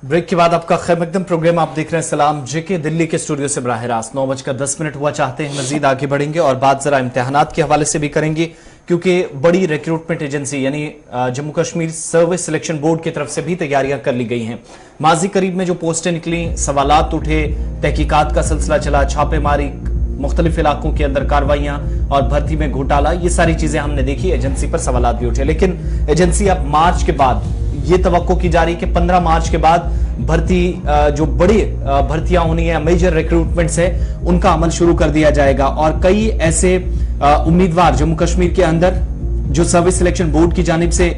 Break के बाद आपका खैर मकदम प्रोग्राम आप देख रहे हैं सलाम जेके दिल्ली के स्टूडियो से बराह रास्त 9:10 हुआ। चाहते हैं मजीद आगे बढ़ेंगे और बात जरा इम्तिहानात के हवाले से भी करेंगे, क्योंकि बड़ी रिक्रूटमेंट एजेंसी यानी Jammu Kashmir service selection board की तरफ से भी तैयारियां कर ली गई हैं। माजी करीब में जो पोस्टें निकली, सवालात उठे, तहकीकात का सिलसिला चला, छापेमारी, मुख्तलिफ इलाकों के अंदर कार्रवाइयां और भर्ती में घोटाला, ये सारी चीजें हमने देखी। एजेंसी पर सवालात भी उठे, लेकिन एजेंसी अब मार्च के बाद ये तवक्को की जा रही कि 15 मार्च के बाद भर्ती जो बड़ी भर्तियां होनी है, मेजर रिक्रूटमेंट्स है, उनका अमल शुरू कर दिया जाएगा। और कई ऐसे उम्मीदवार जम्मू कश्मीर के अंदर जो सर्विस सिलेक्शन बोर्ड की जानिब से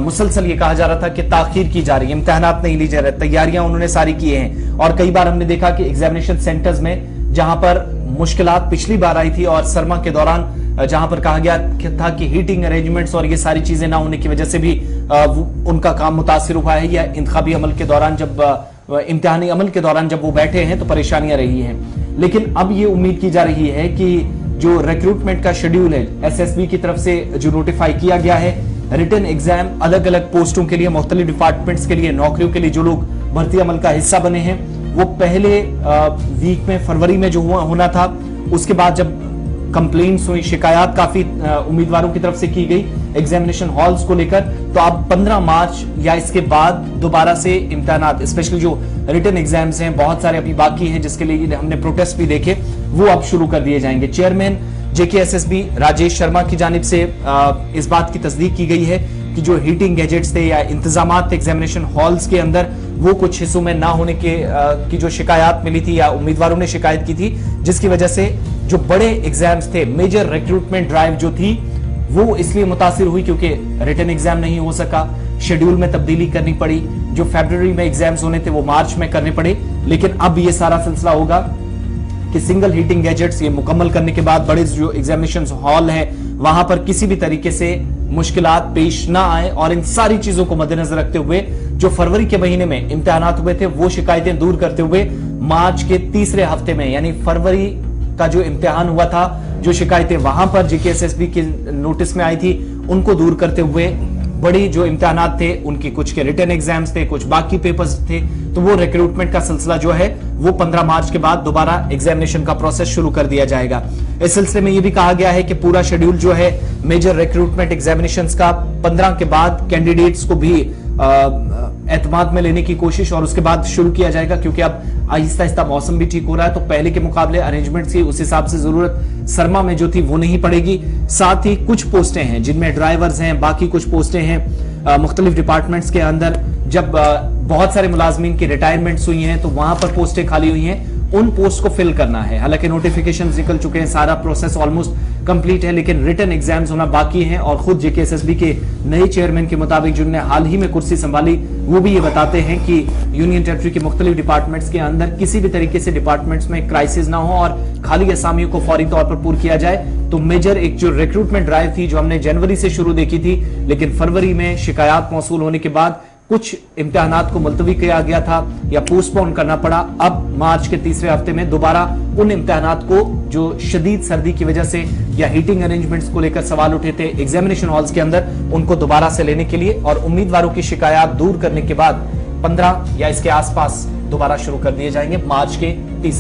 मुसलसल ये कहा जा रहा था कि ताखीर की जा रही है, इम्तिहानात नहीं ली जा रहे, तैयारियां उन्होंने सारी की हैं। और कई बार हमने देखा कि एग्जामिनेशन सेंटर्स में जहां पर मुश्किलात पिछली बार आई थी और सरमा के दौरान जहां पर कहा गया था कि हीटिंग अरेंजमेंट्स और ये सारी चीजें ना होने की वजह से भी उनका काम मुतासिर हुआ है, या इंतखाबी अमल के दौरान जब इम्तिहानी अमल के दौरान जब वो बैठे हैं तो परेशानियां रही हैं। लेकिन अब ये उम्मीद की जा रही है कि जो रिक्रूटमेंट का शेड्यूल है एसएसबी की तरफ से जो नोटिफाई किया गया है, रिटन एग्जाम अलग अलग पोस्टों के लिए, मुख्तलिफ डिपार्टमेंट्स के लिए, नौकरियों के लिए जो लोग भर्ती अमल का हिस्सा बने हैं, वो पहले वीक में फरवरी में जो होना था, उसके बाद जब कंप्लेंट्स हुई, शिकायत काफी उम्मीदवारों की तरफ से की गई एग्जामिनेशन हॉल्स को लेकर, तो अब 15 मार्च या इसके बाद दोबारा से इम्तिहानात, स्पेशली जो रिटन एग्जाम्स हैं, बहुत सारे अभी बाकी हैं जिसके लिए हमने प्रोटेस्ट भी देखे, वो अब शुरू कर दिए जाएंगे। चेयरमैन जेकेएसएसबी राजेश शर्मा की जानिब से इस बात की तस्दीक की गई है कि जो हीटिंग गैजेट्स थे या इंतजामात थे एग्जामिनेशन हॉल्स के अंदर, वो कुछ हिस्सों में ना होने की जो शिकायत मिली थी या उम्मीदवारों ने शिकायत की थी, जिसकी वजह से जो बड़े एग्जाम्स थे, मेजर रिक्रूटमेंट ड्राइव जो थी, वो इसलिए मुतासिर हुई क्योंकि रिटन एग्जाम नहीं हो सका, शेड्यूल में तब्दीली करनी पड़ी, जो फरवरी में एग्जाम्स होने थे वो मार्च में करने पड़े। लेकिन अब ये सारा सिलसिला होगा कि सिंगल हीटिंग गैजेट्स ये मुकम्मल करने के बाद बड़े जो एग्जामिनेशन हॉल है वहां पर किसी भी तरीके से मुश्किलात पेश ना आए, और इन सारी चीजों को मद्देनजर रखते हुए जो फरवरी के महीने में इम्तिहानात हुए थे वो शिकायतें दूर करते हुए मार्च के तीसरे हफ्ते में, यानी फरवरी का जो इम्तिहान हुआ था, जो शिकायतें वहां पर जेकेएसएसबी के नोटिस में आई थी, उनको दूर करते हुए बड़ी जो इम्तिहानात थे, उनकी कुछ के रिटन एग्जाम्स थे, कुछ बाकी पेपर्स थे, तो वो रिक्रूटमेंट का सिलसिला जो है वो 15 मार्च के बाद दोबारा एग्जामिनेशन का प्रोसेस शुरू कर दिया जाएगा। इस सिलसिले में ये भी कहा गया है कि पूरा शेड्यूल जो है मेजर रिक्रूटमेंट एग्जामिनेशंस का 15 के बाद कैंडिडेट्स को भी एतमाद में लेने की कोशिश और उसके बाद शुरू किया जाएगा, क्योंकि अब आहिस्ता आहिस्ता मौसम भी ठीक हो रहा है, तो पहले के मुकाबले अरेंजमेंट्स की उस हिसाब से जरूरत सरमा में जो थी वो नहीं पड़ेगी। साथ ही कुछ पोस्टें हैं जिनमें ड्राइवर्स हैं, बाकी कुछ पोस्टें हैं मुख्तलिफ डिपार्टमेंट्स के अंदर, जब बहुत सारे मुलाजमीन की रिटायरमेंट्स हुई हैं तो वहां पर पोस्टें खाली हुई हैं, उन पोस्ट को फिल करना है। हालांकि नोटिफिकेशन निकल चुके हैं, सारा प्रोसेस ऑलमोस्ट कंप्लीट है, लेकिन रिटन एग्जाम्स होना बाकी हैं। और खुद जेकेएसएसबी के नए चेयरमैन के मुताबिक, जिन्होंने हाल ही में कुर्सी संभाली, वो भी ये बताते हैं कि यूनियन टेरिटरी के मुख्तलिफ डिपार्टमेंट्स के अंदर किसी भी तरीके से डिपार्टमेंट्स में क्राइसिस ना हो और खाली असामियों को फौरी तौर पर पूरा किया जाए। तो मेजर एक जो रिक्रूटमेंट ड्राइव थी जो हमने जनवरी से शुरू देखी थी, लेकिन फरवरी में शिकायत मौसूल होने के बाद कुछ इम्तिहानात को मुलतवी किया गया था या पोस्टपोन करना पड़ा। अब मार्च के तीसरे हफ्ते में दोबारा उन इम्तिहानात को जो शदीद सर्दी की वजह से या हीटिंग अरेंजमेंट्स को लेकर सवाल उठे थे एग्जामिनेशन हॉल्स के अंदर, उनको दोबारा से लेने के लिए और उम्मीदवारों की शिकायत दूर करने के बाद 15 या इसके आसपास दोबारा शुरू कर दिए जाएंगे मार्च के तीसरे